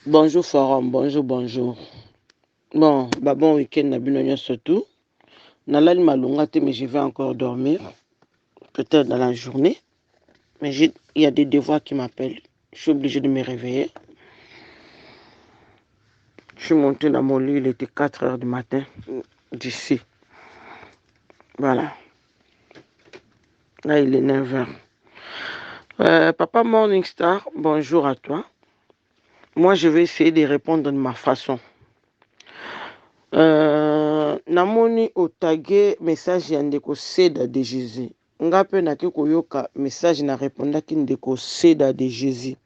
Bonjour forum, bonjour, bonjour. Bon, bon week-end na bino surtout. Nalali malunga te, mais je vais encore dormir. Peut-être dans la journée. Mais il y a des devoirs qui m'appellent. Je suis obligé de me réveiller. Je suis monté dans mon lit, il était 4 heures du matin d'ici. Voilà. Là, il est 9 heures. Papa Morningstar, bonjour à toi. Moi, je vais essayer de répondre de ma façon. Namoni otage message ya ndeko Seda de Jésus. Nga pe nake koyoka message na répondaki ndeko Seda de Jésus.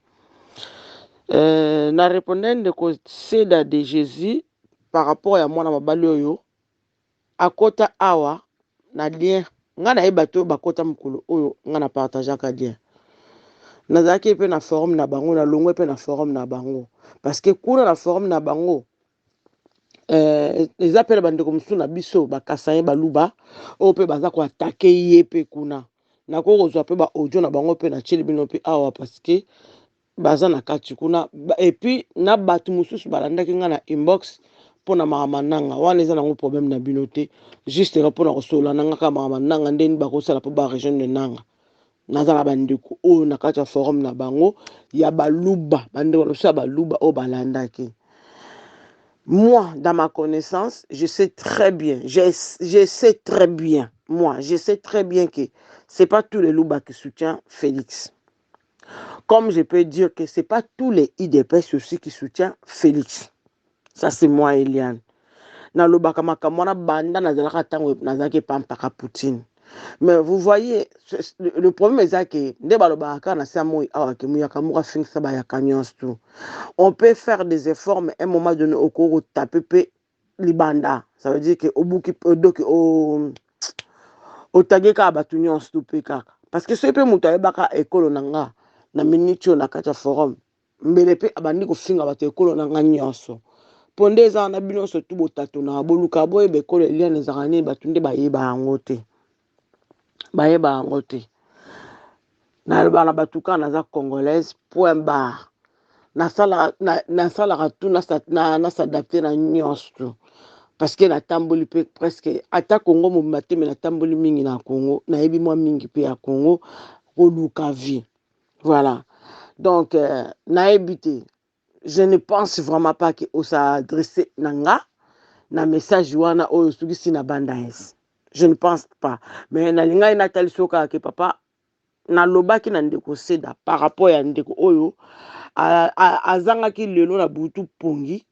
Na répondaki ndeko Seda de Jésus par rapport à mwana mobali oyo akota awa na lien. Nga na yeba to bakota mukolo oyo nga na partageaka lien. Nazaki pe na forum na bango, na longwe pe na forum na bango. Parce que kuna na forum na bango eza pele bandeko mosusu na biso bakasa ye baluba oyo mpe baza koatake ye mpe kuna nakokozwa mpe baaudio na bango mpe natieli bino mpe awa parceke baza na kati kuna epuis na bato mosusu balandaki nga na inbox mpona makambo nanga wana eza nango problème na bino te juste mpona kosola nanga kaka makambo nanga ndeni bakosala mpo baregion de nanga naza na bandeko oyo na kati ya forum na bango ya baluba bandeko na biso ya baluba oyo balandaki. Moi, dans ma connaissance, je sais très bien, je sais très bien, moi, je sais très bien que ce n'est pas tous les Louba qui soutiennent Félix. Comme je peux dire que ce n'est pas tous les IDPS aussi qui soutiennent Félix. Ça, c'est moi, Eliane. Na Louba Makamwana Banda, Nazalaka Tango, Nazaki Pampaka Poutine. Mais vous voyez, le problème est que on peut faire des efforts, mais à un moment donné, au cours où taper libanda. Ça veut dire que au bout au tageka batunion stupeka. Parce que ce peut mutaye baka école nanga na minitio na kata forum. Mbelepe abandi ko finga bato école nanga nyonso. Ponde za na bino so tubo tato na boluka boye be école elia nezarani batunde bayeba angote. Bayeba angote. Na bana batuka naza congolaise point barre. Na sala tout na s'adapter na nyonso. Parce que na tamboli presque ata Congo mo maté mais na tamboli mingi na Congo na yebi moi mingi pe à Congo oluka vie. Voilà. Donc na ebité je ne pense vraiment pas que on s'adresser nanga na message wana oyo sugisi na bandaes. Je ne pense pas. Mais na linga ina tali soka ke papa na lobaki na ndeko Seda par rapport ya ndeko oyo azangaki lelo na butu pongi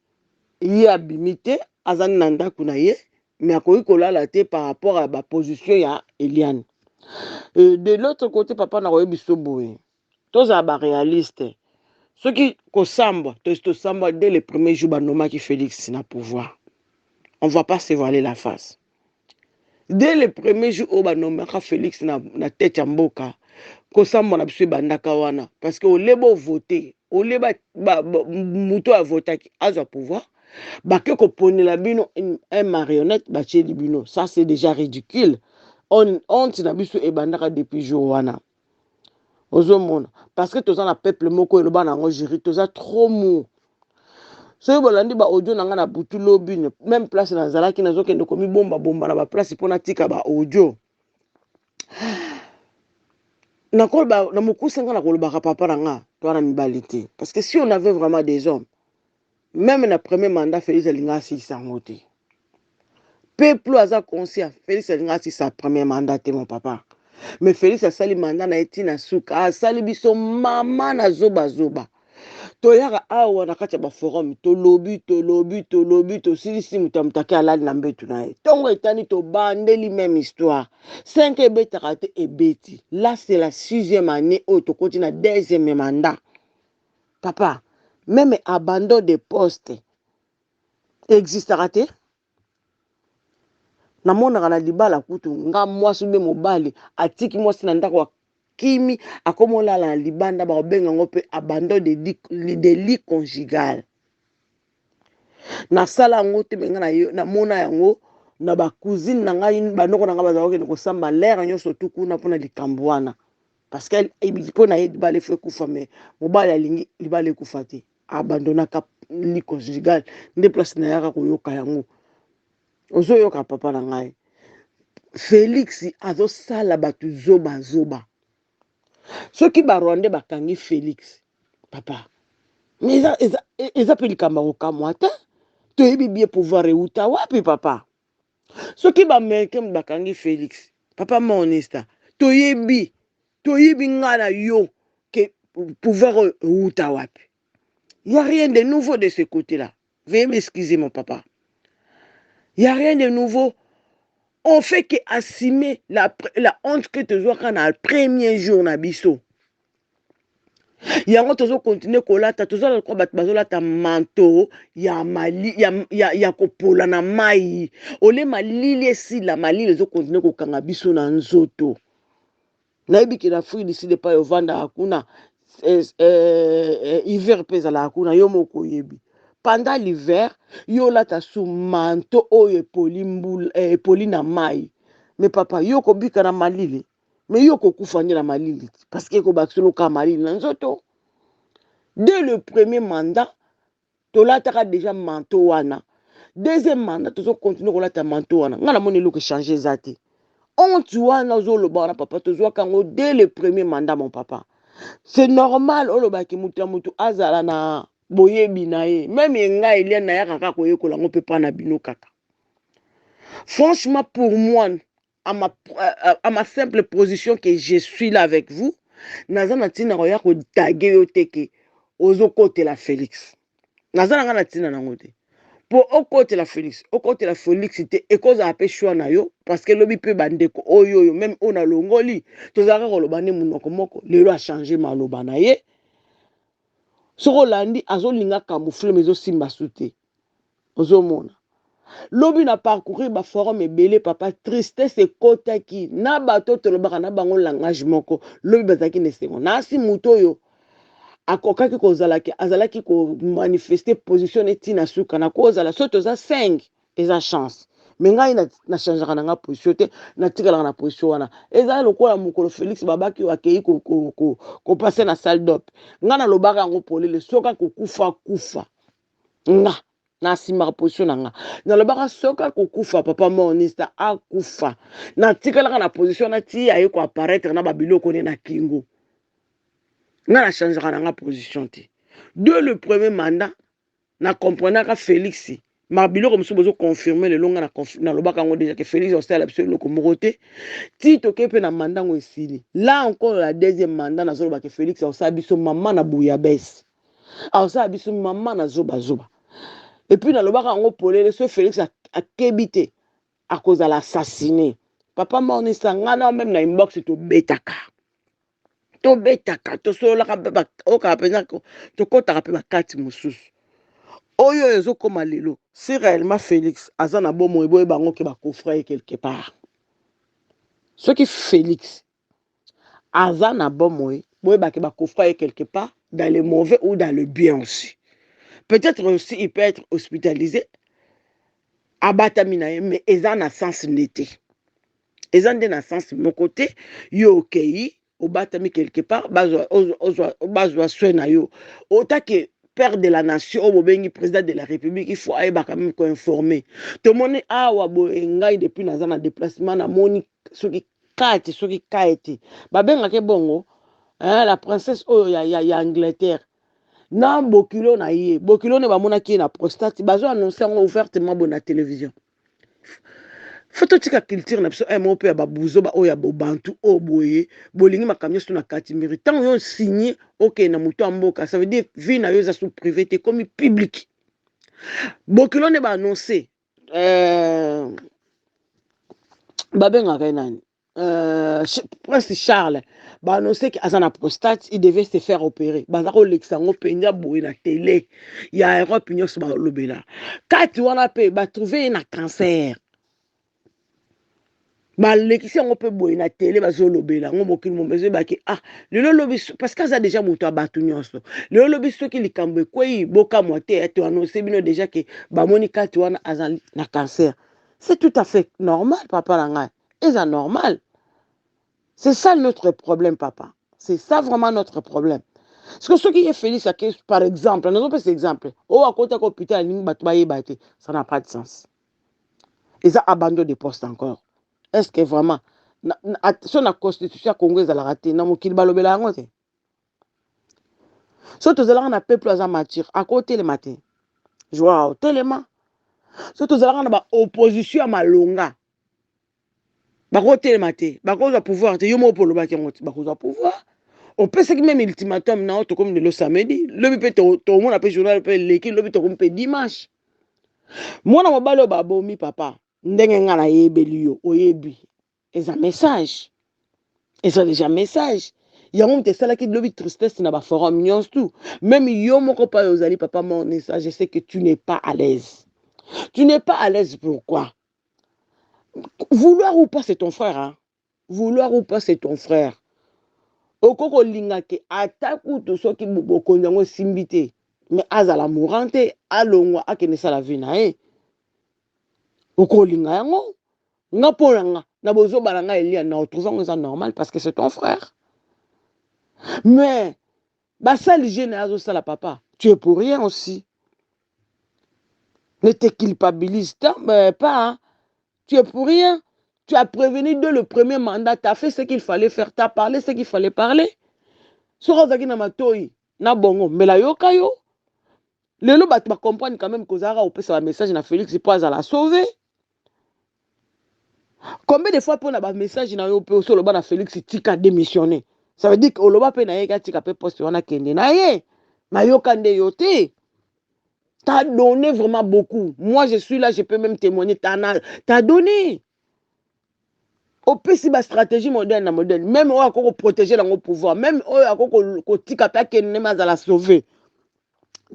ye abimite azani na ndako na ye mais akoki kolala te par rapport à la position ya Eliane. De l'autre côté papa na koyebi so boye tozala baréaliste soki kosambwa tosambwa dès le premier jour banomaki Félix na pouvoir on va pas se voiler la face. Dès le premier jour oyo banomaka Félix na tête ya mboka kosambwa na biso ebandaka wana parce que oleba ovote oleba muto avotaki azwa pouvoir bake koponela bino un marionnette batieli bino. Ça c'est déjà ridicule. Honte na biso ebandaka depuis jour wana ozomona parce que toza na peuple moko eloba nango jiri toza trop mou. Soki bolandi baaudio na nga na butu lobi même place nazalaki nazokende komibomba na baplace mpo natika baaudio nakoloba na mokuse nga nakolobaka papa na nga towana mibali te parce que si on avait vraiment des hommes même na premier mandat Félix alinga asilisa yango te. Peuple aza conscient Félix alinga asilisa premier mandat te mon papa. Mais Félix asali mandat na eti na suka asali biso mama na zoba. Toyaka awa na kati ya baforum tolobi tosilisi mutu amutaki alali na mbetu na ye ntongo etani tobandeli même histoire 5 ebetaka te ebeti. Là c'est la 6e année oyo tokoti na 2e mandat papa. Même abandon de poste existera te. Namonaka na libala kutu nga mwasi be mobali atiki mwasi na ndako wa kimi akomolala na libanda bakobenga ngo mpe abandon de lit conjugal. Nasala yango te benga namona yango na bacousine na ngai banoko na nga bazalaki kosamba lere nyonso tu kuna mpona likambo wana parce que mpo na ye libala efo ekufa mais mobali alingi libala ekufa te abandonaka lit conjugal nde place na yaka koyoka yango ozoyoka papa na ngai Félix azosala bato zoba soki barwande bakangi Félix papa mais eza mpe likambo kokamwa te toyebi bie pouvoir euta wapi papa soki baaméricain bakangi Félix papa monesta toyebi nga na yo ke pouvoir euta wapi. Il n'y a rien de nouveau de ce côté-là. Veuillez m'excuser mon papa. Il n'y a rien de nouveau. On fait que assumer la honte que tu as quand le premier jour na biso. Yango tozo continuer kolata tozo la kwa bat bazolata manteau ya mali ya kopola na mai ole malili esi la malili zo continuer ko kanga biso na nzoto na ebiki na fui d'ici de pa yovanda hakuna hiver pesa la hakuna yo moko yebi pendant l'hiver yo lata sous manteau oyo poli na mai mais papa yo ko bika na malili mais yo ko kufanya na malili parce que ko baksolo ka malili na nzoto. Dès le premier mandat, tu as déjà manteau wana. Deuxième mandat, tu continues à manteau wana. Nga na moni lo que changer zati. On tu wana zo lo ba papa tu zo kango dès le premier mandat mon papa. C'est normal o lo ba ki mutu azala na boyebi na ye. Même nga elia na ya kaka ko yekola ngo pe pa na bino kaka. Franchement pour moi à ma simple position que je suis là avec vous, naza na tina ko ya ko taguer yo teke. Ozo côté la Félix. Nazana ngana tina nango te. Pour au côté la Félix, c'était et cause a pe choix na yo parce que lobi pe bandeko oyo même on a longoli tozaka ko lobane munoko moko lelo a changer maloba na ye. Soko landi azo linga camoufler mezo simba souté. Ozo mona. Lobi na parcourir ba forum ebele papa tristesse et kota ki na bato to lobaka na bango langage moko lobi bazaki nesengo. Na si muto yo akokaki kozalaki azalaki ko manifester position etina suka na kozala soto za 5 eza chance mais ngai na changera na nga position te na tikala na position wana eza lokola mukolo Félix babaki wakei ko passer na salle d'op nga na lobaka ngo polele soka ko kufa nga na sima position na nga na lobaka soka ko kufa papa monista akufa na tikala na position na ti ayi ko apparaître na babiloko ne na kingo. Nga na changera na nga position te. Dès le premier mandat, na comprenant que Félix, ma bilo comme si vous confirmer le long na lobaka ngo déjà que Félix au stade absolument comme roté. Ti to kepe na mandat ngo esili. Là encore la deuxième mandat na zolo ba que Félix au stade biso maman na bouillabaisse. Au stade biso maman na zoba. Et puis na lobaka ngo polele ce Félix a kebité à cause de l'assassiné. Papa moni sangana même na inbox to betaka. To betaka to solo ka oka pena ko to kota ka bakati mususu oyo ezokoma lelo si réellement Félix aza na bomo eboye bango ke bakofraye quelque part soki Félix aza na bomo boye bake bakofraye quelque part dans le mauvais ou dans le bien aussi peut-être aussi il peut être hospitalisé abatami na ye mais eza na sens nete eza nde na sens mon côté yo okei obatami quelque part bazwa soin na yo autant que père de la nation au bengi président de la république il faut aller quand même ko informer to moni awa bo ngai depuis naza na déplacement na moni soki kaeti babenga ke bongo la princesse ya Angleterre na bokilo na ye bokilo ne bamona ki na prostate bazo annoncer ouvertement bon na télévision. Photo tika culture na biso mo pe ba buzo ba oya bo bantu o boye bolingi makamyo sur na katimiri tant yo signé OK na muto amboka ça veut dire vie na yo za sous privé te comme public bokilo ne ba annoncer babenga kainani Prince Charles ba annoncer que azana prostate il devait se faire opérer baza ko lexango penya boye na télé ya Europe nyos ba lobela kati wana pe ba trouver na cancer. Balekisi yango pe boye na télé bazolobela ngo mokili momezo baki lelo lobi parce que ça déjà moto abatu nyonso lelo lobi soki likambo ekwei boka moite ete annoncer bino déjà que bamoni kati wana azali na cancer. C'est tout à fait normal papa na ngai eza normal. C'est ça notre problème papa, c'est ça vraiment notre problème. Parce que ce qui est Félix, par exemple, nous avons pas cet exemple. Oh, à côté de l'hôpital, ça n'a pas de sens. Ils ont abandonné des postes encore. Est-ce que vraiment, sur la constitution congolaise, elle a raté, n'a pas balobela ngote. Surtout, nous avons un peuple à matière, à côté le matin. Je vois, tellement. Surtout, nous avons une opposition à Malonga. Bako telema te bakozwa pouvoir te yo mo polo baki yango te bakozwa pouvoir opesaki même ultimatum na oto comme le samedi lobi mpe tomona mpe journal mpe leki lobi tokomi mpe dimanche mwana mobali oyo babomi papa ndenge nga nayebeli yo oyebi eza message eza déjà message yango moto esalaki lobi tristesse na baforum nyonso tu même yo moko pa ozali papa mon message je sais que tu n'es pas à l'aise. Tu n'es pas à l'aise pourquoi? Vouloir ou pas, c'est ton frère. Hein? Vouloir ou pas, c'est ton frère. Okoko lingake ataku to soki bokonyango simbite. Mais azala mourante, alongwa akenesa la vie na e. Okoko linga yango. Nga pona nga, na bozo balanga elia na otrouvant ça normal parce que c'est ton frère. Mais, basal hygiène azo sala papa, tu es pour rien aussi. Ne te culpabilise pas, hein? Tu es pour rien. Tu as prévenu dès le premier mandat, tu as fait ce qu'il fallait faire, tu as parlé ce qu'il fallait parler. Sorazaki na matoi, na bongo, mais la yoka yo. Lelo bat ba comprendre quand même que Zara ou pesa un message na Félix pour la sauver. Combien de fois pour na ba message na yo pe solo ba na Félix tika démissionner. Ça veut dire que oloba pe na yeka tika pe poste wana kende na ye. Na yoka nde yote. T'as donné vraiment beaucoup. Moi je suis là, je peux même témoigner, t'as donné. Au si ba stratégie moderne moderne même on a protéger le pouvoir même on a tika pa kende ma za la sauver.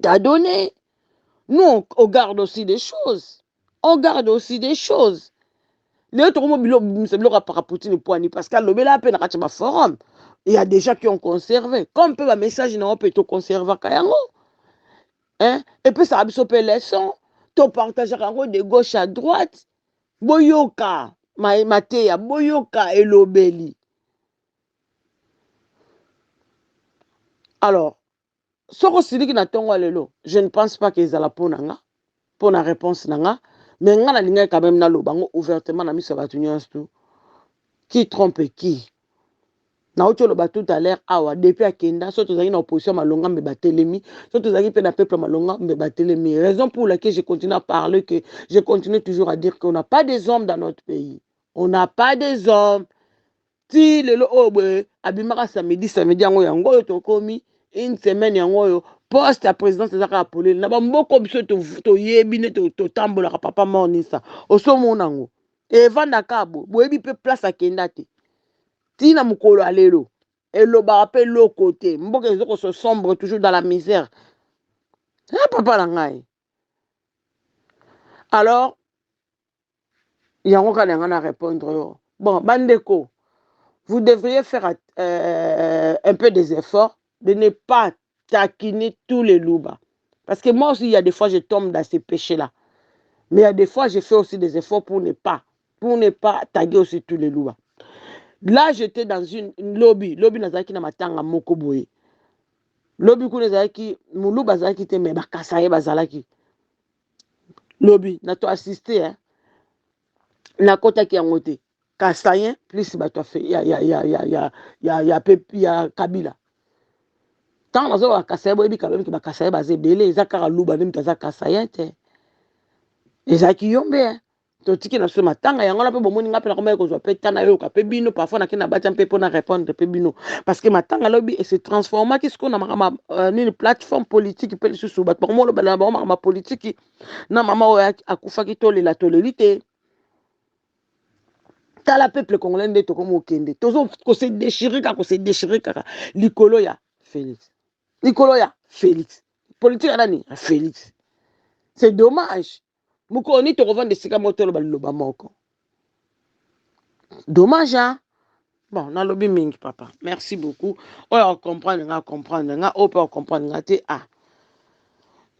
T'as donné. Nous, on garde aussi des choses. On garde aussi des choses. Les autres mots, c'est le Poutine Poani, parce qu'à l'obéla, peine à forum. Il y a des gens qui ont conservé. Comme peut un message, on peut tout conserver. Hein? Et puis ça a absorbé les sons. Tu partages de gauche à droite. Boyoka, Matéa, Boyoka et l'obéli. Alors, ce je ne pense pas qu'ils aient la pour la réponse. Mais nga na linga quand même na lobango ouvertement na miso batu nyonso qui trompe qui na oto lo batu tout à l'heure awa depuis akenda so tozaki na opposition malonga mbe batelemi so tozaki pe na peuple malonga mbe batelemi raison pour laquelle je continue à parler que je continue toujours à dire qu'on n'a pas des hommes dans notre pays. On n'a pas des hommes. Ti lelo obwe abimaka samedi yango yango to komi une semaine yango poste à présidence ezaka apolé na bamboko biso to yebine to tambola papa monisa osomona ngo evanda kabo boyebi pe place akenda te tina mukolo alelo eloba pe l'autre côté mboka ezoko se sombre toujours dans la misère papa la ngai alors yango kana ngana répondre bon bandeko vous devriez faire un peu des efforts de ne pas taquiner tous les loups. Parce que moi aussi, il y a des fois, je tombe dans ces péchés-là. Mais il y a des fois, je fais aussi des efforts pour ne pas taguer aussi tous les loups. Là, j'étais dans une lobby. Lobby nazaki na matanga moko boye. Lobby ku nazaki mulu bazaki te me bakasaye bazalaki. Lobby na to assister hein. Na kota ki yangote. Kasayen plus bato fait ya Kabila. Tant nazo ba kasaye boyebi quand même que ba kasaye bazé belé ezaka luba même taza kasayen te. Ezaki yombe hein. To tiki na so matanga yango na pe bomoni ngape na komba ko zo pe tana yo ka pe bino parfois na kina batia pe pona répondre pe bino parce que matanga lobi et se transforma qu'est-ce qu'on a une plateforme politique pe sous bat pour moi lo ba ma politique na mama o akufa ki tolela tolelité. T'as la peuple congolais nde to komo kende tozo ko se déchirer kaka likolo ya Félix likolo ya Félix politique ya nani Félix c'est dommage mukoni to revendre sika moto lo baloba moko dommage hein bon na lobi mingi papa merci beaucoup oyo comprendre nga o peut comprendre nga te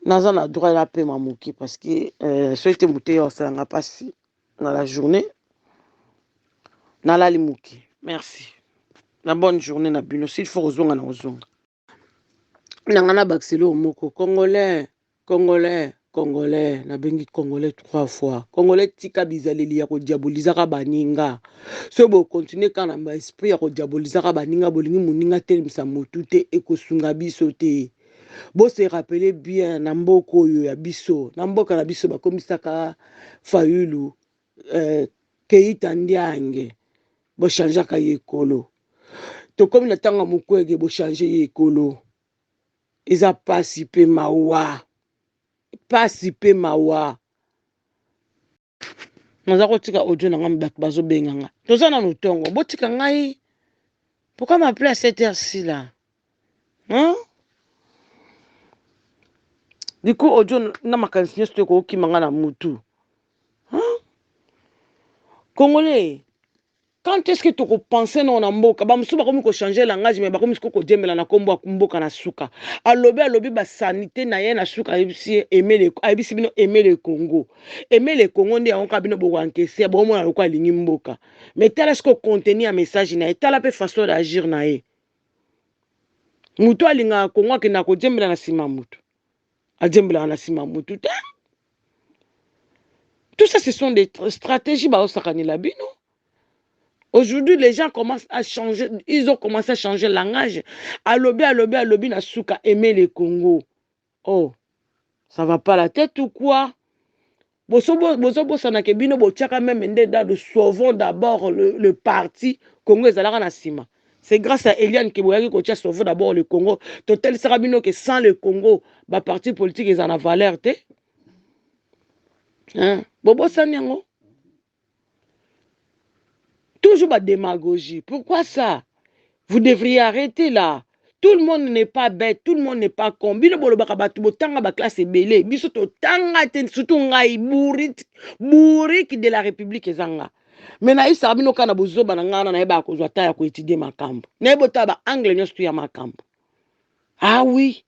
naza na droit la paix mamuki parce que souhaite muté yo ça nga passi dans la journée nalali muki merci. La bonne journée na bino s'il faut ozonga na ozonga Nangana Baxilo Moko, Congolais, Congolais, Congolais, na bengi Congolais 3 fois. Congolais tika bizaleli ya ko diabolizaka baninga. So bo continuer kana ba esprit ya ko diabolizaka baninga bolingi muninga telimisa mutu te ekosunga biso te. Bo se rappeler bien na mboko oyo ya biso, na mboka na biso bakomisaka Fayulu Keita Ndiange. Bo changeaka yekolo. To komi na tanga mukwege bo changer yekolo. Eza pasi pe mawa. Pasi pe mawa. Naza kotika audio na ngam bazo benganga. Toza na lutongo. Botika ngai. Pourquoi m'appeler à cette heure-ci là? Hein? Du coup, audio na makanisi nyoso ko okimanga na mutu. Hein? Congolais. Quand est-ce que tu repenses non na mboka ba musu bakomi ko changer langage mais bakomi ko djemela na kombo mboka na suka alobi ba sanité na ye na suka ebisi bino aimer le Congo ndi yango bino bo encaisser bo mona lokwa lingi mboka mais tala est-ce que contenir un message na tala pe façon d'agir na ye mutu alinga Congo ke na ko djemela na sima mutu adjemela na sima mutu te. Tout ça ce sont des stratégies ba osakani la bino. Aujourd'hui, les gens commencent à changer, ils ont commencé à changer le langage. Alobi, na suka, aimer le Congo. Oh, ça va pas la tête ou quoi? Bozo sana ke bino botiaka même ndenda de sauvons d'abord le parti Congo ezalaka na sima. C'est grâce à Eliane que boyaki ko tia sauvons d'abord le Congo. Total sera bino que sans le Congo, ba parti politique ils en a valeur te. Hein? Bobo sanyango. Toujours la démagogie. Pourquoi ça? Vous devriez arrêter là. Tout le monde n'est pas bête, tout le monde n'est pas con. Bino bolo baka batu botanga ba classe belé. Biso to tanga ten surtout ngai bourrique de la République ezanga. Mais na isa bino kana bozo bananga na eba ko zwata ya ko étudier makambo. Na ebota ba anglais nyosto ya makambo. Ah oui.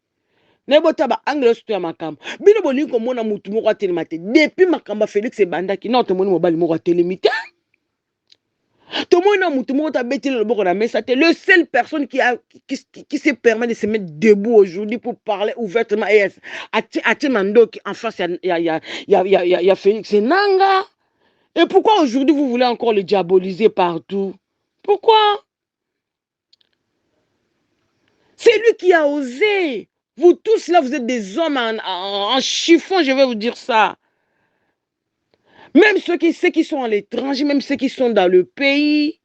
Na ebota ba anglais nyosto ya makambo. Bino bolingi ko mona mutu moko atelemate. Depuis makambo Félix ebandaki na to moni mobali moko atelemite. Tout le monde a le seul personne qui se permet de se mettre debout aujourd'hui pour parler ouvertement et en face il y a Félix Nanga. Et pourquoi aujourd'hui vous voulez encore le diaboliser partout? Pourquoi? C'est lui qui a osé. Vous tous là, vous êtes des hommes en chiffon, je vais vous dire ça. Même ceux qui sont à l'étranger, même ceux qui sont dans le pays.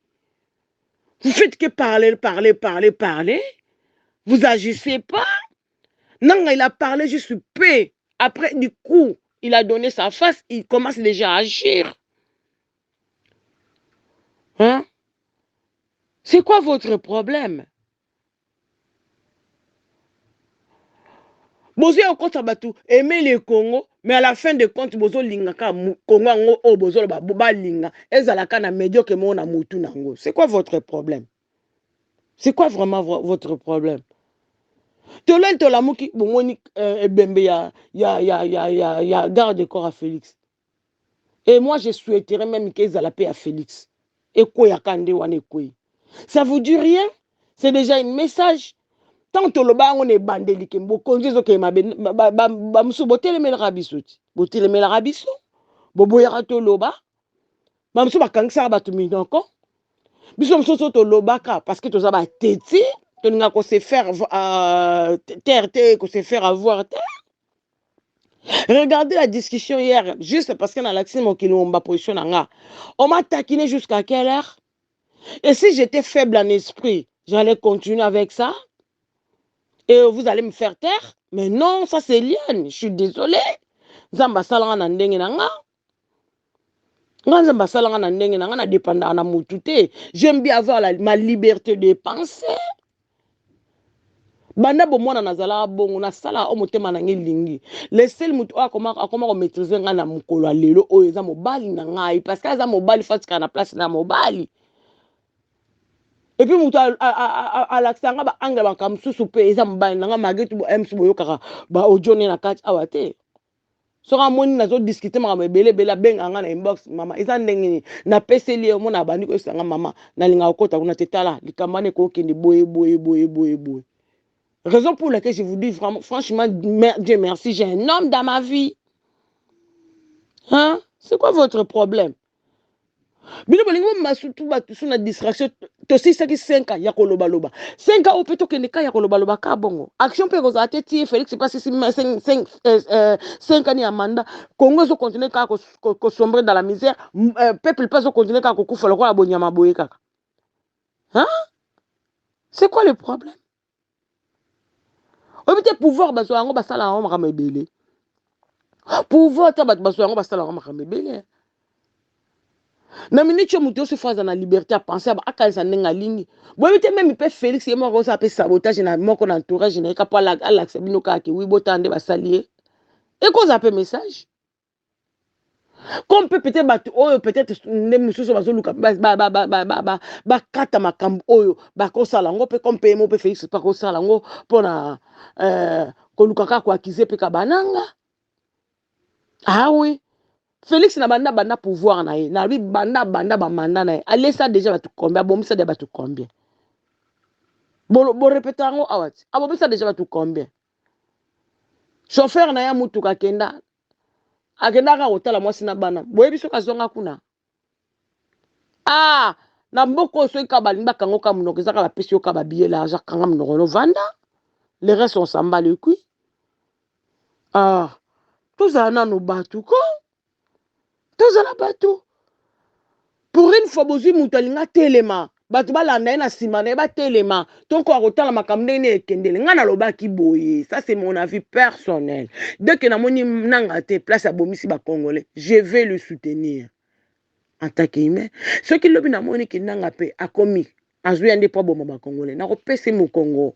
Vous faites que parler. Vous agissez pas. Non, il a parlé juste paix. Après, du coup, il a donné sa face. Il commence déjà à agir. Hein? C'est quoi votre problème? Bozo encore sabatu aimer le Congo, mais à la fin de compte bozo lingaka Congo ngo o bozo ba linga ezalaka na médiocre mo na mutu nango. C'est quoi votre problème? C'est quoi vraiment votre problème? Tolène tolamuki bomoni ebembe ya garde corps à Félix. Et moi je souhaiterais même qu'ils aient la paix à Félix. Et quoi ya kande wane quoi? Ça vous dit rien? C'est déjà un message. Tant que le bas on est bandeli que bokonzi zo ke ba musu botele mel rabiso ti. Botele mel rabiso. Bobo ya to loba. Ba musu bakangisa ba tu minoko. Biso musu to lobaka parce que to za ba teti. To nga ko se faire terre ko se faire avoir terre. Regardez la discussion hier, juste parce qu'on a l'accès mon kilomba position nga. On m'a taquiné jusqu'à quelle heure? Et si j'étais faible en esprit, j'allais continuer avec ça? Et vous allez me faire taire? Mais non, ça c'est Liane, je suis désolé. Zamba salanga na ndenge na nga. Zamba salanga na ndenge na nga na dépendant na mutute. J'aime bien avoir ma liberté de penser. Banda bomona nazala bongo na sala o motema na ngelingi. Le seul mutu akoma ko maîtriser nga na mukolo lelo o eza mobali na ngai parce que eza mobali fatika na place na mobali. Et puis mutu à l'accent ba angle ba kamsusu pe eza mobali na nga magetu bo MC boyo kaka ba audio ne na kati awate. Sora moni nazo discuter mama bele benga nga na inbox mama eza ndenge na peseli o mona bandi ko sanga mama na linga okota kuna tetala likamane ko kende boye. Raison pour laquelle je vous dis vraiment, franchement, Dieu merci, j'ai un homme dans ma vie. C'est quoi votre problème? Bino bolingo masutu batu suna distraction tosi saki 5 ans ya koloba loba 5 ans opeto kende ka ya koloba loba ka bongo action pe ko zate ti Félix pas si 5 ans ya mandat Congo zo continuer ka ko sombrer dans la misère peuple pas zo continuer ka ko kufa lo ko abonyama boye kaka. Hein? C'est quoi le problème? Obite pouvoir bazo yango basala yango makama ebele. Pouvoir ta bazo yango basala yango makama ebele. Na minute muto se faza na liberté à penser à kanisa nenga lingi boye te même pe Félix et moi ça peut sabotage na moko na entourage na ka pa la bino ka ki oui botande basalier et cause un peu message comme peut-être peut-être ne mususu bazoluka ba kata makambo oyo ba ko sala ngo pe comme pe mo pe Félix pas ko sala ngo pona ko luka ka ko accuser pe ka bananga. Ah oui, Félix na banda pouvoir na ye na bi banda ba mandat na ye allez ça déjà ba tout combien bon ça déjà ba tout combien bo répéter ngo awati abo ça déjà ba tout combien chauffeur na ya mutu ka kenda akenda ka hotela mwasi na bana boyebi soka zonga kuna na mboko so ka balimba kango ka munoko ezaka ba pesi yo ka ba billet l'argent kanga munoko no vanda les restes on s'en bat le cul. Tous ana no batu ko tous ana batu pour une fois bozui mutu alinga telema batu balanda ye na nsima na ye batelema tonko akotala makambo ndenge nini ekendele nga nalobaki boye ça c'est mon avis personnel dès que namoni nanga te place abomisi bacongolais je vais le soutenir en tant qu'humain soki lobi namoni ke nanga mpe akomi azwi ya nde po aboma bacongolais nakopesa mokongo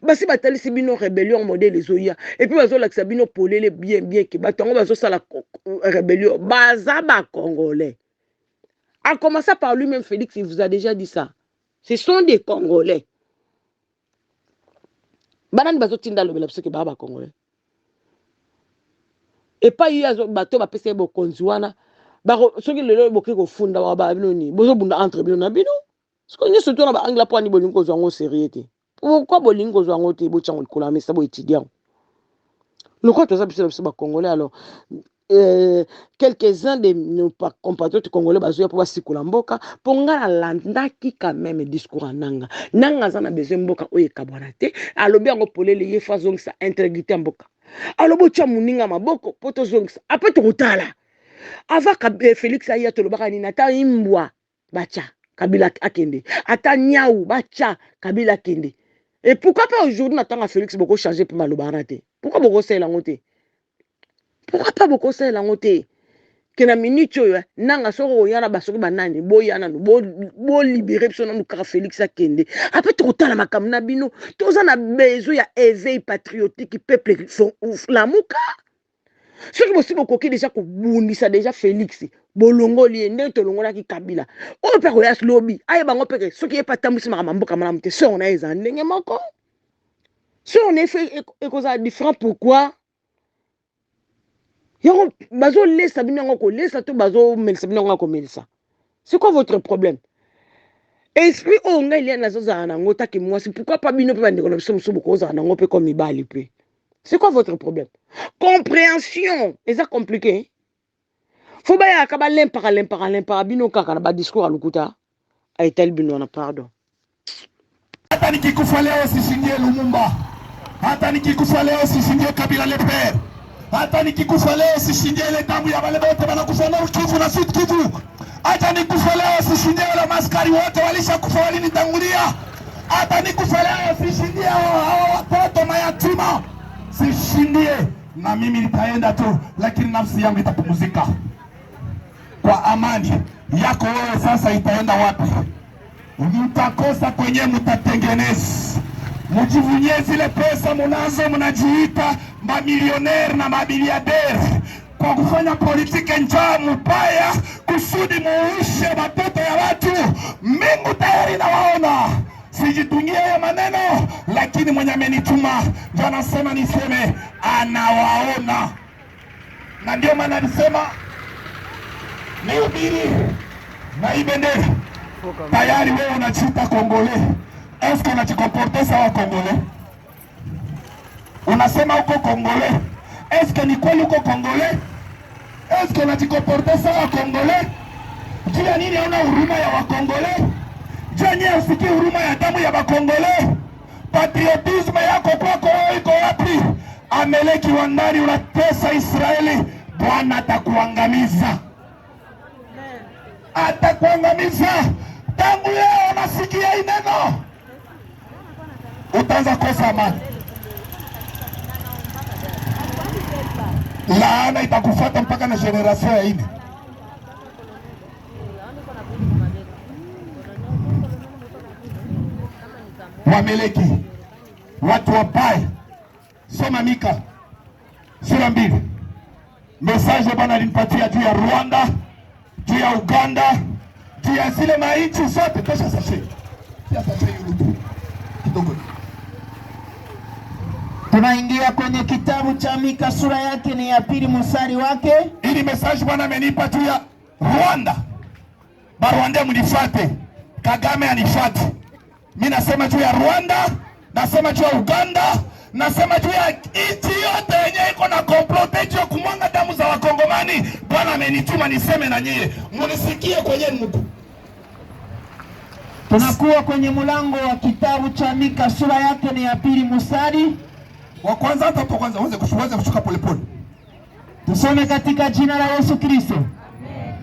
basi batalisi bino rébellion modèle ezoya et puis bazolakisa bino polele bien ke bato yango bazosala rébellion baza bacongolais. A commencer par lui-même, Félix, il vous a déjà dit ça. Ce sont des Congolais. Banane bazotinda le belapso ke baba Congolais. Et pas eu à bateau ba pese bo konzuana. Ba soki lelo boki ko funda ba bino ni. Bozo bunda entre bino na bino. Ce qu'on est surtout na ba angla po ni bolingo zwango sérieuté. Pourquoi bolingo zwango te bo tsango kola mais ça bo étudiant. Le quoi tout ça c'est ba Congolais alors quelques-uns de nos compatriotes congolais bazoya pour basikola mboka pour nga landaki quand même discours nanga zana besoin mboka oye kabwana te alobi yango polele ye fa zongisa intégrité mboka alobo tia muninga maboko poto zongisa après tokotala ava Félix aya tolobaka ni nata imbwa bacha Kabila akende ata nyau bacha Kabila akende et pourquoi pas aujourd'hui natanga Félix boko changer pour malobana te pourquoi boko sela ngote. Pourquoi pas beaucoup ça la montée que na minute yo nanga soko yana basoki banani boyana no bo libérer biso na ka Félix akende après totala makambo na bino toza na besoin ya éveil patriotique peuple lamuka soki bosi bokoki déjà kobundisa déjà Félix bolongoli ndenge tolongolaki Kabila oyo mpe koya lobi ayeba ngo mpe soki ye pa tambwisi makambo mboka malamu te so on a eza ndenge moko si on est fait ekozala différent pourquoi bazo lesa binango ko lesa to bazo melisa binango ko melisa. C'est quoi votre problème? Esprit o nga il y a na zoza na ngota ki mwasi pourquoi pas bino pe ba ndeko na biso muso boko za na ngope comme ibali pe. C'est quoi votre problème? Compréhension, est ça compliqué? Faut ba ya ka ba lempara bino kaka na ba discours à lukuta. Ay tel bino na pardon. Hata nikikufa leo sishingie Lumumba. Hata nikikufa leo sishingie Kabila le père. Hata nikikufa leo sishindie ile damu ya wale wote wanakufa na Kivu na Sud Kivu. Hata nikufa leo sishindie wale maskari wote walishakufa walinitangulia. Hata nikufa leo sishindie hao watoto mayatima. Sishindie na mimi nitaenda tu, lakini nafsi yangu itapumzika kwa amani. Yako wewe sasa itaenda wapi? Mtakosa kwenye mtatengeneza. Mujivunie zile pesa munazo, munajiita mamilionere na mabiliadere kwa kufanya politike njaa mbaya kusudi muishe watoto ya watu. Mungu tayari nawaona, sijitungie ya maneno, lakini mwenye amenituma ndio anasema niseme anawaona, na ndio maana alisema nihubiri na ibendera. Tayari wewe unachuta Kongole, Eske unajikomporte sawa Kongole? Unasema uko Kongole? Eske ni kweli uko Kongole? Eske unajikomporte sawa Kongole? Jua nini hauna huruma ya Wakongole? Jua nini usikii huruma ya damu ya Wakongole? Patriotisme yako kwako iko wapi? Ameleki wa ndani unatesa Israeli, Bwana atakuangamiza. Atakuangamiza. Tangu leo unasikia hii neno, utaanza kosa amani. Laana itakufuata mpaka na generation ya ine. Wameleki, watu wabaya. Soma Mika sura 2. Message Bwana alinipatia juu ya Rwanda, juu ya Uganda, juu ya zile mainchi zote. Tosha sasa. Kidogo. Tunaingia kwenye kitabu cha Mika sura yake ni ya 2 mstari wake. Ili message Bwana amenipa juu ya Rwanda. Barwanda mnifuate. Kagame anifuate. Mimi nasema juu ya Rwanda, nasema juu ya Uganda, nasema juu ya nchi yote yenye iko na complot ya kumwanga damu za Wakongomani. Bwana amenituma niseme na nyie, munisikie kwenye mko. Tunakuwa kwenye mlango wa kitabu cha Mika sura yake ni ya 2 mstari wa kwanza. Hata hapo kwanza uanze kushuka polepole. Tusome katika jina la Yesu Kristo. Amen.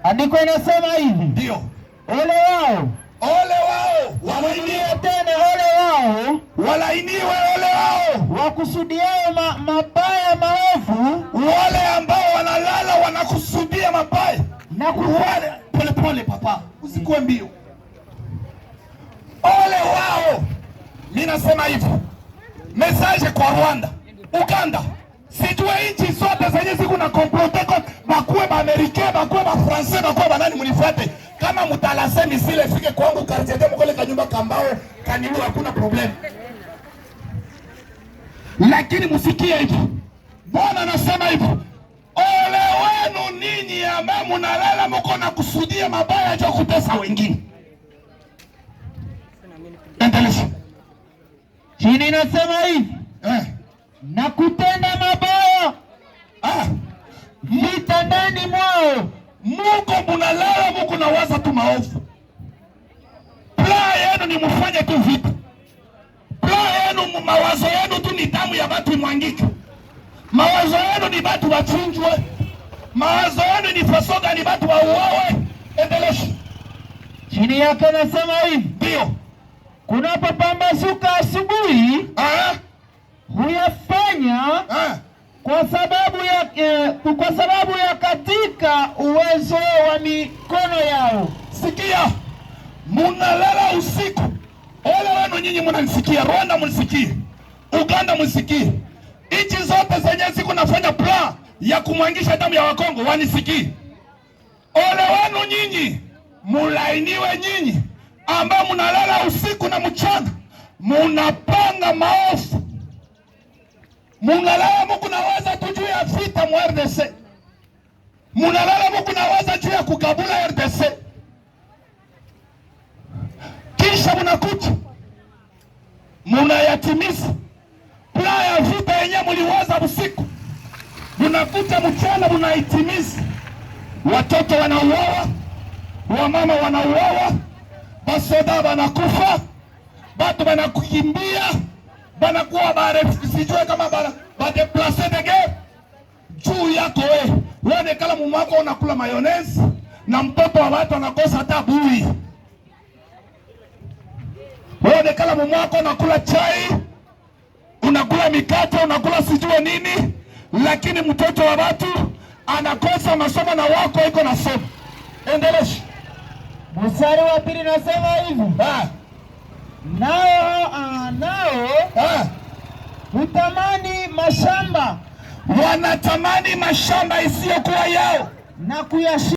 Andiko inasema hivi. Ndio. Ole wao. Ole wao. Walainiwe tena ole wao. Walainiwe ole wao. Wakusudiao mabaya maovu. Wale ambao wanalala wanakusudia mabaya. Na wale polepole papa. Usikuwe mbio. Ole wao. Mimi nasema hivi. Message kwa Rwanda, Uganda, sijue nchi zote zenye ziko na comploteko, bakuwe ba Amerika, bakuwe ba Francais, bakuwe ba nani mnifuate. Kama mtalase misile fike kwangu quartier demo kule kanyumba kambao kanibu, hakuna problem. Lakini msikie hivi. Bwana anasema hivi. Ole wenu ninyi ambao mnalala mko na kusudia mabaya ya kutesa wengine. Endelea. Chini nasema hivi. Na kutenda mabaya. Vita ndani mwao. Muko munalala, muko na waza tu maovu. Plan yenu ni mufanye tu vita. Plan yenu, mawazo yenu tu ni damu ya watu imwangike. Mawazo yenu ni watu wachinjwe. Mawazo yenu ni fasoga ni watu wauawe. Endelea. Chini yake nasema hivi. Ndio. Kunapopambazuka asubuhi, huyafanya kwa sababu ya katika uwezo wa mikono yao. Sikia, munalala usiku. Ole wenu nyinyi mnanisikia. Rwanda mnisikie. Uganda mnisikie. Nchi zote zenye ziko nafanya plan ya kumwangisha damu ya Wakongo wanisikie. Ole wenu nyinyi, mulainiwe nyinyi ambao munalala usiku na mchana, munapanga maovu. Munalala muku nawaza tu juu ya vita mu RDC. Munalala muku nawaza juu ya kukabula RDC. Kisha munakuja munayatimiza plan ya vita yenye muliwaza usiku. Munakuja mchana munaitimiza. Watoto wanauawa, wamama wanauawa, basoda wanakufa, batu wanakukimbia, wanakuwa sijue kama badeplace de guerre. Juu yako wewe kala mume wako unakula mayonnaise na mtoto wa watu anakosa hata bui. Wewe kala mume wako unakula chai, unakula mikate, unakula sijue nini, lakini mtoto wa watu anakosa masomo na wako iko na somo. Endelea. Mstari wa 2 nasema hivi. Nao hutamani mashamba, wanatamani mashamba isiyokuwa yao na kuyashi